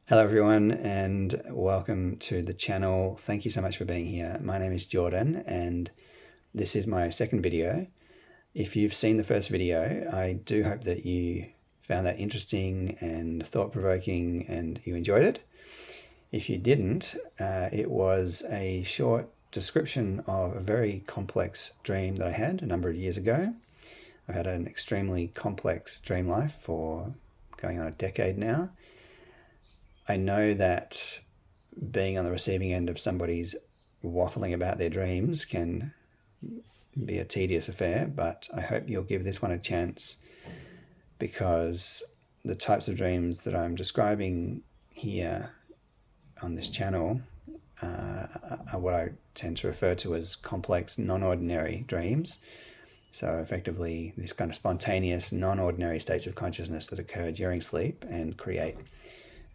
Hello everyone and welcome to the channel. Thank you so much for being here. My name is Jordan and this is my second video. If you've seen the first video, I do hope that you found that interesting and thought-provoking and you enjoyed it. If you didn't, it was a short description of a very complex dream that I had a number of years ago. I've had an extremely complex dream life for going on a decade now. I know that being on the receiving end of somebody's waffling about their dreams can be a tedious affair, but I hope you'll give this one a chance, because the types of dreams that I'm describing here on this channel are what I tend to refer to as complex, non-ordinary dreams. So effectively, this kind of spontaneous, non-ordinary states of consciousness that occur during sleep and create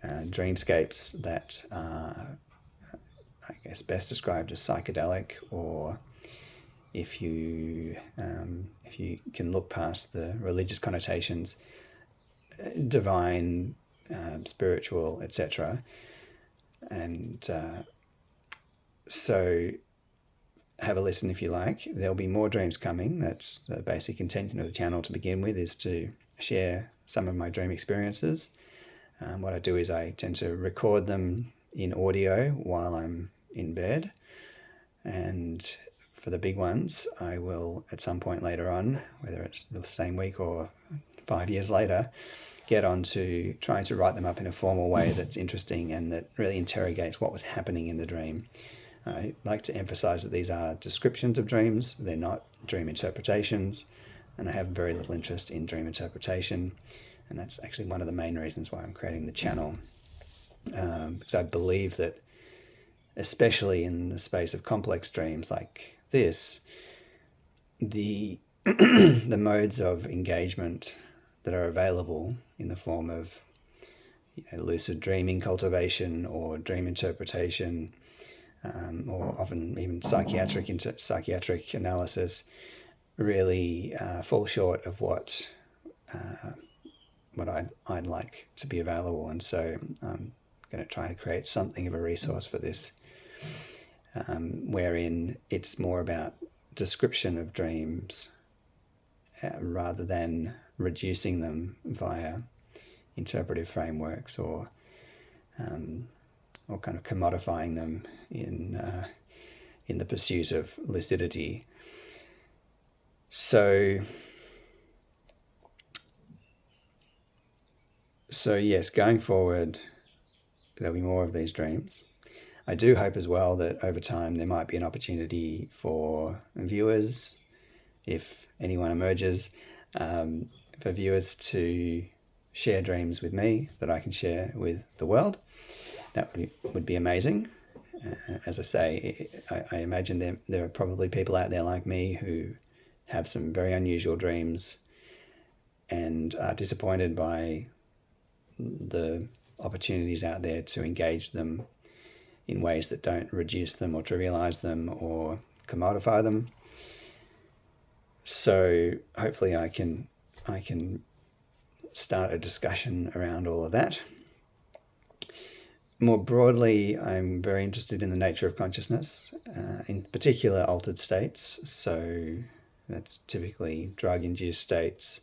dreamscapes that are, I guess, best described as psychedelic, or if you can look past the religious connotations, divine, spiritual, etc. And so have a listen if you like. There'll be more dreams coming. That's the basic intention of the channel to begin with, is to share some of my dream experiences. What I do is I tend to record them in audio while I'm in bed, and for the big ones I will at some point later on, whether it's the same week or 5 years later, get on to trying to write them up in a formal way that's interesting and that really interrogates what was happening in the dream. I like to emphasize that these are descriptions of dreams, they're not dream interpretations, and I have very little interest in dream interpretation. And that's actually one of the main reasons why I'm creating the channel, because I believe that, especially in the space of complex dreams like this, the the modes of engagement that are available in the form of lucid dreaming cultivation or dream interpretation, or often even psychiatric analysis, really fall short of what I'd like to be available. And so I'm going to try to create something of a resource for this, wherein it's more about description of dreams rather than reducing them via interpretive frameworks or kind of commodifying them in the pursuit of lucidity. So yes, going forward, there'll be more of these dreams. I do hope as well that over time there might be an opportunity for viewers, if anyone emerges, for viewers to share dreams with me that I can share with the world. That would be amazing. As I say, I imagine there are probably people out there like me who have some very unusual dreams and are disappointed by the opportunities out there to engage them in ways that don't reduce them or trivialize them or commodify them. So hopefully I can start a discussion around all of that. More broadly, I'm very interested in the nature of consciousness, in particular altered states. So that's typically drug-induced states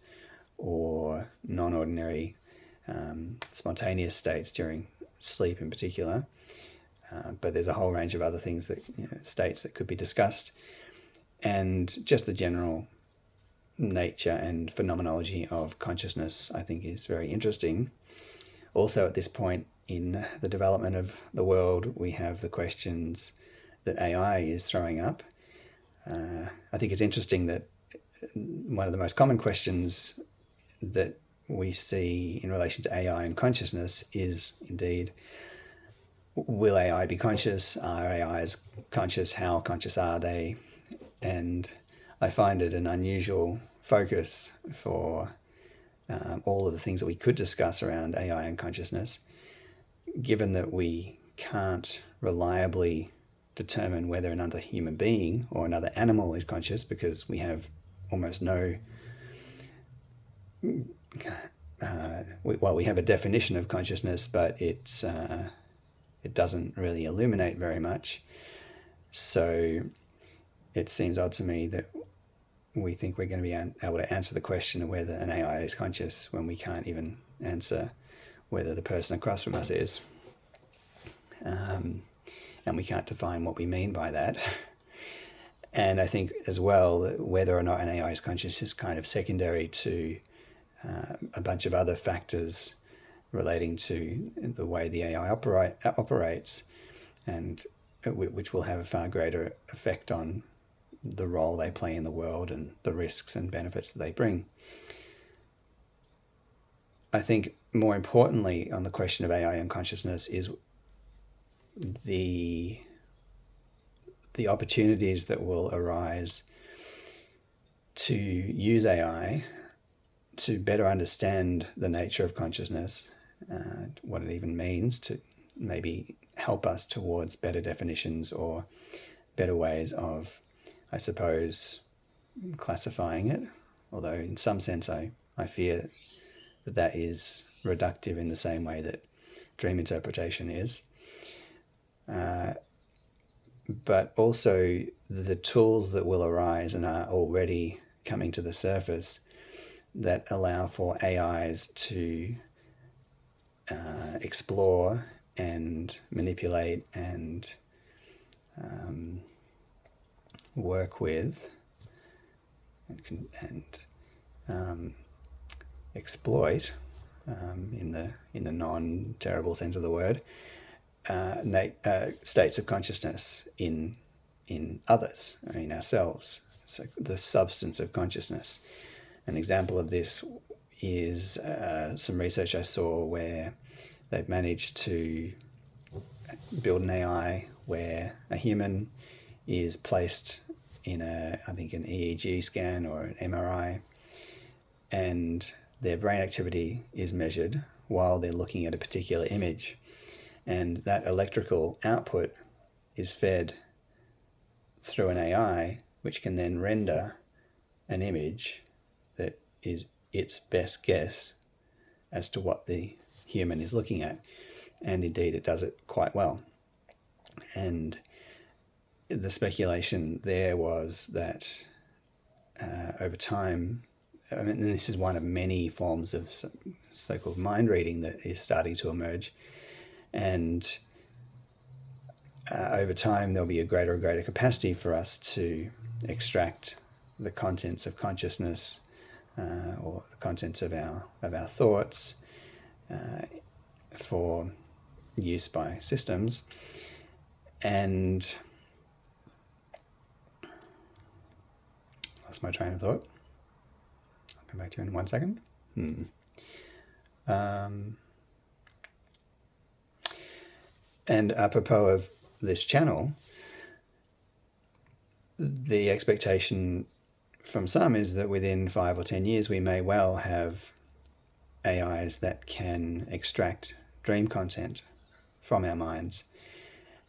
or non-ordinary spontaneous states during sleep in particular. But there's a whole range of other things that, states that could be discussed, and just the general nature and phenomenology of consciousness I think is very interesting. Also, at this point in the development of the world, we have the questions that AI is throwing up. I think it's interesting that one of the most common questions that we see in relation to AI and consciousness is indeed, will AI be conscious? Are AIs conscious? How conscious are they? And I find it an unusual focus for all of the things that we could discuss around AI and consciousness, given that we can't reliably determine whether another human being or another animal is conscious, because we have almost no we have a definition of consciousness, but it doesn't really illuminate very much. So it seems odd to me that we think we're going to be able to answer the question of whether an AI is conscious when we can't even answer whether the person across from us is. And we can't define what we mean by that. And I think as well, whether or not an AI is conscious is kind of secondary to a bunch of other factors relating to the way the AI operates, and which will have a far greater effect on the role they play in the world and the risks and benefits that they bring. I think more importantly on the question of AI and consciousness is the opportunities that will arise to use AI to better understand the nature of consciousness, what it even means, to maybe help us towards better definitions or better ways of, I suppose, classifying it. Although in some sense I fear that is reductive in the same way that dream interpretation is. But also the tools that will arise and are already coming to the surface that allow for AIs to explore and manipulate and work with and exploit, in the non-terrible sense of the word, states of consciousness in others, in ourselves. So the substance of consciousness. An example of this is some research I saw where they've managed to build an AI where a human is placed in I think an EEG scan or an MRI, and their brain activity is measured while they're looking at a particular image, and that electrical output is fed through an AI, which can then render an image that is its best guess as to what the human is looking at. And indeed it does it quite well. And the speculation there was that over time, I mean, this is one of many forms of so-called mind reading that is starting to emerge, and over time there'll be a greater and greater capacity for us to extract the contents of consciousness, or the contents of our thoughts, for use by systems. And lost my train of thought. I'll come back to you in 1 second. And apropos of this channel, the expectation from some is that within 5 or 10 years we may well have AIs that can extract dream content from our minds.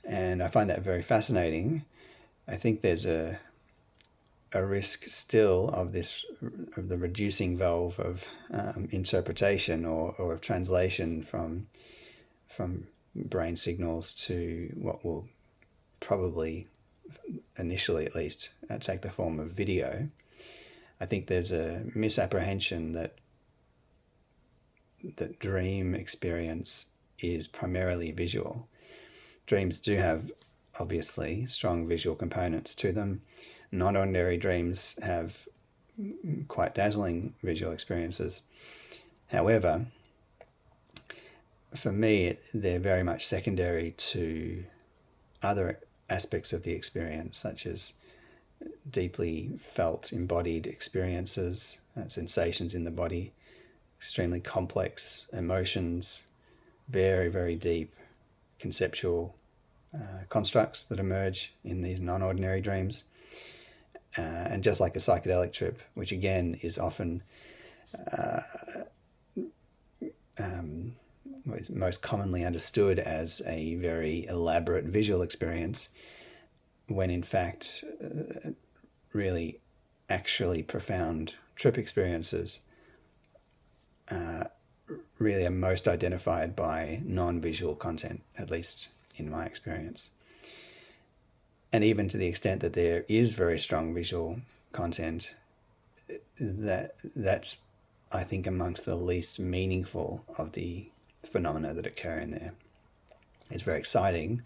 And I find that very fascinating. I think there's a risk still of the reducing valve of interpretation or of translation from brain signals to what will probably, initially at least, take the form of video. I think there's a misapprehension that dream experience is primarily visual. Dreams do have, obviously, strong visual components to them. Non-ordinary dreams have quite dazzling visual experiences. However, for me, they're very much secondary to other aspects of the experience, such as deeply felt, embodied experiences, sensations in the body, extremely complex emotions, very, very deep conceptual constructs that emerge in these non-ordinary dreams. And just like a psychedelic trip, which again is often is most commonly understood as a very elaborate visual experience, when in fact really actually profound trip experiences really are most identified by non-visual content, at least in my experience. And even to the extent that there is very strong visual content, that's, I think, amongst the least meaningful of the phenomena that occur in there. It's very exciting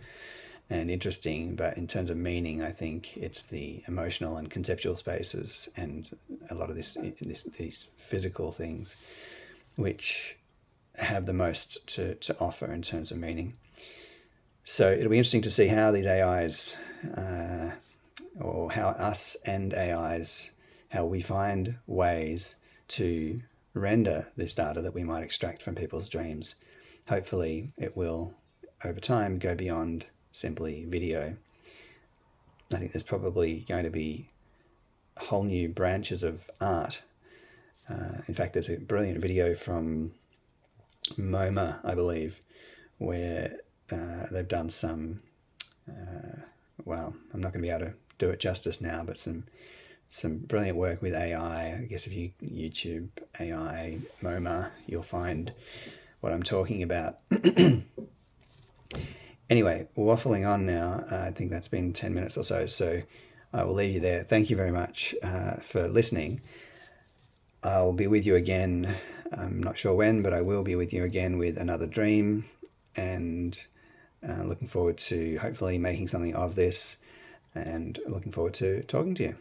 and interesting, but in terms of meaning, I think it's the emotional and conceptual spaces and a lot of these physical things which have the most to offer in terms of meaning. So it'll be interesting to see how these AIs, or how us and AIs, how we find ways to render this data that we might extract from people's dreams. Hopefully it will, over time, go beyond simply video. I think there's probably going to be whole new branches of art. In fact, there's a brilliant video from MoMA, I believe, where they've done some, well, I'm not going to be able to do it justice now, but some brilliant work with AI. I guess if you YouTube AI MoMA, you'll find what I'm talking about. Anyway, waffling on now. I think that's been 10 minutes or so, so I will leave you there. Thank you very much for listening. I'll be with you again. I'm not sure when, but I will be with you again with another dream, and looking forward to hopefully making something of this, and looking forward to talking to you.